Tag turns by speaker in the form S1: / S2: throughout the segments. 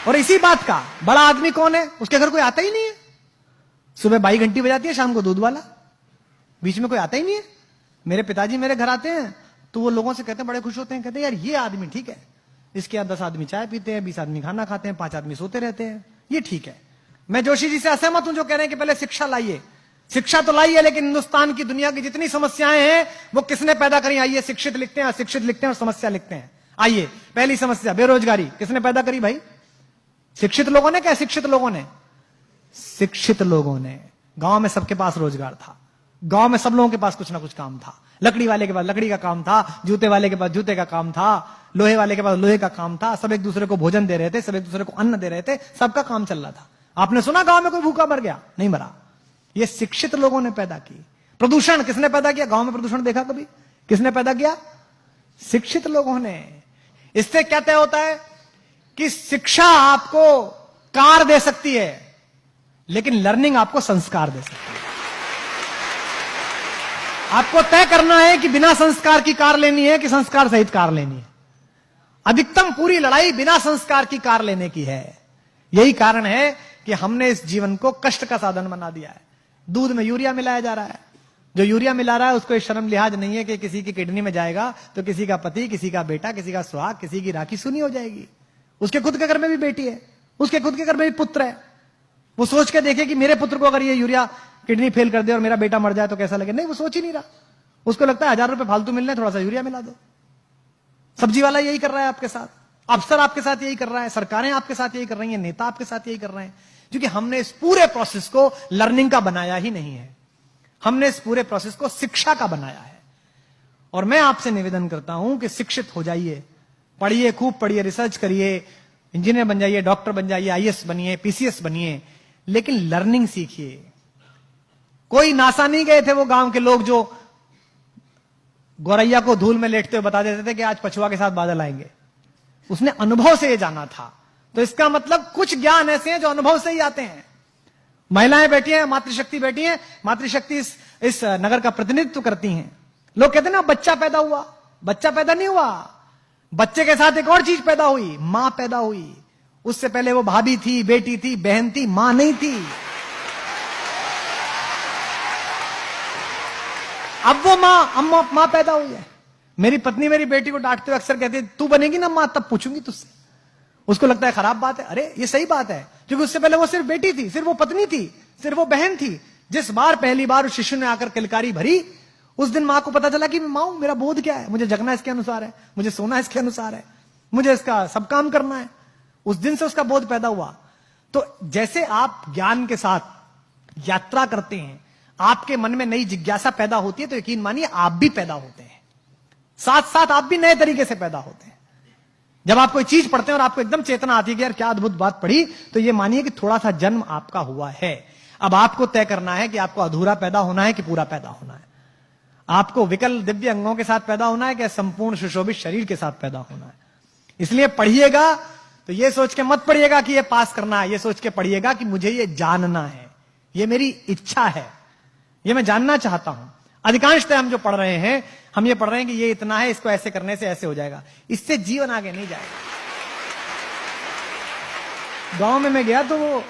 S1: और इसी बात का बड़ा आदमी कौन है? उसके घर कोई आता ही नहीं है। सुबह बाई घंटी बजाती है, शाम को दूध वाला, बीच में कोई आता ही नहीं है। मेरे पिताजी मेरे घर आते हैं तो वो लोगों से कहते हैं, बड़े खुश होते हैं, कहते हैं यार ये आदमी ठीक है, इसके यहाँ 10 आदमी चाय पीते हैं, 20 आदमी खाना खाते हैं, 5 आदमी सोते रहते हैं, ये ठीक है। मैं जोशी जी से असहमत हूं जो कह रहे हैं कि पहले शिक्षा लाइए। शिक्षा तो लाई है, लेकिन हिंदुस्तान की दुनिया की जितनी समस्याएं हैं वो किसने पैदा करी? आइए, शिक्षित लिखते हैं, अशिक्षित लिखते हैं और समस्या लिखते हैं। आइए, पहली समस्या बेरोजगारी, किसने पैदा करी भाई? शिक्षित लोगों ने क्या शिक्षित लोगों ने? शिक्षित लोगों ने। गांव में सबके पास रोजगार था, गांव में सब लोगों के पास कुछ ना कुछ काम था। लकड़ी वाले के पास लकड़ी का काम था, जूते वाले के पास जूते का काम था, लोहे वाले के पास लोहे का काम था। सब एक दूसरे को भोजन दे रहे थे, सब एक दूसरे को अन्न दे रहे थे, सबका काम चल रहा था। आपने सुना गांव में कोई भूखा मर गया? नहीं मरा। ये शिक्षित लोगों ने पैदा की। प्रदूषण किसने पैदा किया? गांव में प्रदूषण देखा कभी? किसने पैदा किया? शिक्षित लोगों ने। इससे क्या तय होता है कि शिक्षा आपको कार दे सकती है, लेकिन लर्निंग आपको संस्कार दे सकती है। आपको तय करना है कि बिना संस्कार की कार लेनी है कि संस्कार सहित कार लेनी है। अधिकतम पूरी लड़ाई बिना संस्कार की कार लेने की है। यही कारण है कि हमने इस जीवन को कष्ट का साधन बना दिया है। दूध में यूरिया मिलाया जा रहा है। जो यूरिया मिला रहा है उसको शर्म लिहाज नहीं है कि किसी की किडनी में जाएगा तो किसी का पति, किसी का बेटा, किसी का सुहाग, किसी की राखी सुनी हो जाएगी। उसके खुद के घर में भी बेटी है, उसके खुद के घर में भी पुत्र है। वो सोच के देखे कि मेरे पुत्र को अगर ये यूरिया किडनी फेल कर दे और मेरा बेटा मर जाए तो कैसा लगे। नहीं, वो सोच ही नहीं रहा। उसको लगता है 1000 रुपए फालतू मिल रहे, थोड़ा सा यूरिया मिला दो। सब्जी वाला यही कर रहा है आपके साथ, अफसर आपके साथ यही कर रहा है, सरकारें आपके साथ यही कर रही हैं, नेता आपके साथ यही कर रहे हैं, क्योंकि हमने इस पूरे प्रोसेस को लर्निंग का बनाया ही नहीं है। हमने इस पूरे प्रोसेस को शिक्षा का बनाया है। और मैं आपसे निवेदन करता हूं कि शिक्षित हो जाइए, पढ़िए, खूब पढ़िए, रिसर्च करिए, इंजीनियर बन जाइए, डॉक्टर बन जाइए, आईएएस बनिए, पीसीएस बनिए, लेकिन लर्निंग सीखिए। कोई नासा नहीं गए थे वो गांव के लोग जो गौरैया को धूल में लेटते हुए बता देते थे कि आज पछुआ के साथ बादल आएंगे। उसने अनुभव से ये जाना था। तो इसका मतलब कुछ ज्ञान ऐसे हैं जो अनुभव से ही आते हैं। महिलाएं बैठी हैं, मातृशक्ति बैठी हैं, मातृशक्ति इस नगर का प्रतिनिधित्व करती हैं। लोग कहते हैं ना बच्चा पैदा हुआ, बच्चा पैदा नहीं हुआ, बच्चे के साथ एक और चीज पैदा हुई, मां पैदा हुई। उससे पहले वो भाभी थी, बेटी थी, बहन थी, मां नहीं थी। अब वो मां पैदा हुई है। मेरी पत्नी मेरी बेटी को डांटते हुए अक्सर कहती है, तू बनेगी ना मां तब पूछूंगी तुझसे। उसको लगता है खराब बात है। अरे ये सही बात है, क्योंकि उससे पहले वो सिर्फ बेटी थी, सिर्फ वो पत्नी थी, सिर्फ वो बहन थी। जिस बार पहली बार उस शिशु ने आकर किलकारी भरी, उस दिन मां को पता चला कि मैं मां हूं, मेरा बोध क्या है, मुझे जगना इसके अनुसार है, मुझे सोना इसके अनुसार है, मुझे इसका सब काम करना है। उस दिन से उसका बोध पैदा हुआ। तो जैसे आप ज्ञान के साथ यात्रा करते हैं, आपके मन में नई जिज्ञासा पैदा होती है, तो यकीन मानिए आप भी पैदा होते हैं, साथ साथ आप भी नए तरीके से पैदा होते हैं। जब आप कोई चीज पढ़ते हैं और आपको एकदम चेतना आती है कि यार क्या अद्भुत बात पढ़ी, तो ये मानिए कि थोड़ा सा जन्म आपका हुआ है। अब आपको तय करना है कि आपको अधूरा पैदा होना है कि पूरा पैदा होना है। आपको विकल दिव्य अंगों के साथ पैदा होना है कि संपूर्ण सुशोभित शरीर के साथ पैदा होना है। इसलिए पढ़िएगा तो ये सोच के मत पढ़िएगा कि ये पास करना है, ये सोच के पढ़िएगा कि मुझे ये जानना है, ये मेरी इच्छा है, ये मैं जानना चाहता हूं। अधिकांशतः हम जो पढ़ रहे हैं, हम ये पढ़ रहे हैं कि ये इतना है, इसको ऐसे करने से ऐसे हो जाएगा। इससे जीवन आगे नहीं जाएगा। गांव में मैं गया तो वो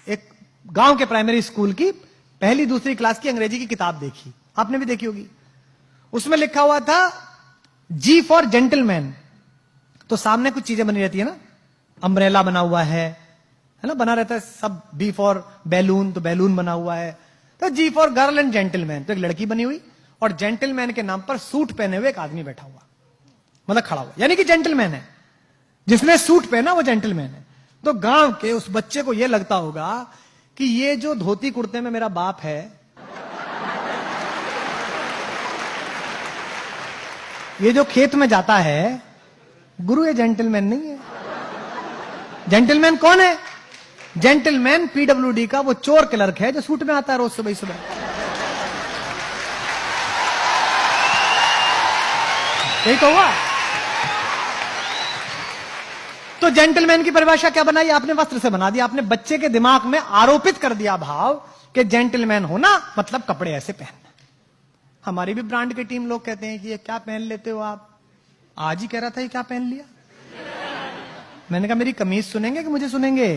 S1: एक गांव के प्राइमरी स्कूल की पहली दूसरी क्लास की अंग्रेजी की किताब देखी, आपने भी देखी होगी। उसमें लिखा हुआ था जी फॉर जेंटलमैन। तो सामने कुछ चीजें बनी रहती है ना, अम्ब्रेला बना हुआ है ना, बना रहता है सब। बी फॉर बैलून, तो बैलून बना हुआ है। तो जी फॉर गर्ल एंड जेंटलमैन, तो एक लड़की बनी हुई और जेंटलमैन के नाम पर सूट पहने हुए एक आदमी बैठा हुआ, मतलब खड़ा हुआ, यानी कि जेंटलमैन है। जिसने सूट पहना वो जेंटलमैन है। तो गांव के उस बच्चे को यह लगता होगा कि ये जो धोती कुर्ते में मेरा बाप है, ये जो खेत में जाता है, गुरु ये जेंटलमैन नहीं है। जेंटलमैन कौन है? जेंटलमैन पीडब्ल्यूडी का वो चोर क्लर्क है जो सूट में आता है रोज सुबह सुबह। यही तो हुआ। तो जेंटलमैन की परिभाषा क्या बनाई आपने? वस्त्र से बना दिया। आपने बच्चे के दिमाग में आरोपित कर दिया भाव कि जेंटलमैन होना मतलब कपड़े ऐसे पहनना। हमारी भी ब्रांड की टीम लोग कहते हैं कि ये क्या पहन लेते हो आप। आज ही कह रहा था ये क्या पहन लिया। मैंने कहा मेरी कमीज सुनेंगे कि मुझे सुनेंगे?